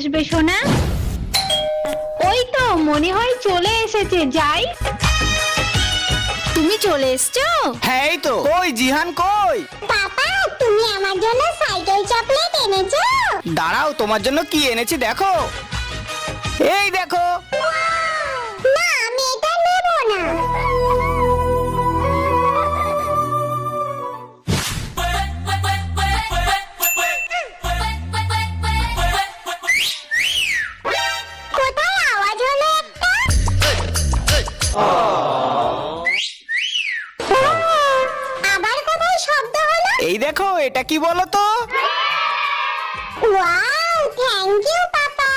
আসবে সোনা? ওই তো মনে হয় চলে এসেছে, যাই। তুমি চলে এসছো? হ্যাঁ এই তো। কই জিহান কই? পাপা, তুমি আমার জন্য সাইকেল চকলেট এনেছো? দাঁড়াও, তোমার জন্য কি এনেছি দেখো। এই দেখো। না, আমি এটা নেব না। কোথায় আওয়াজ হলো একটা? আবার কোথায় শব্দ হলো? এই দেখো, এটা কি বলো তো? Wow, thank you papa.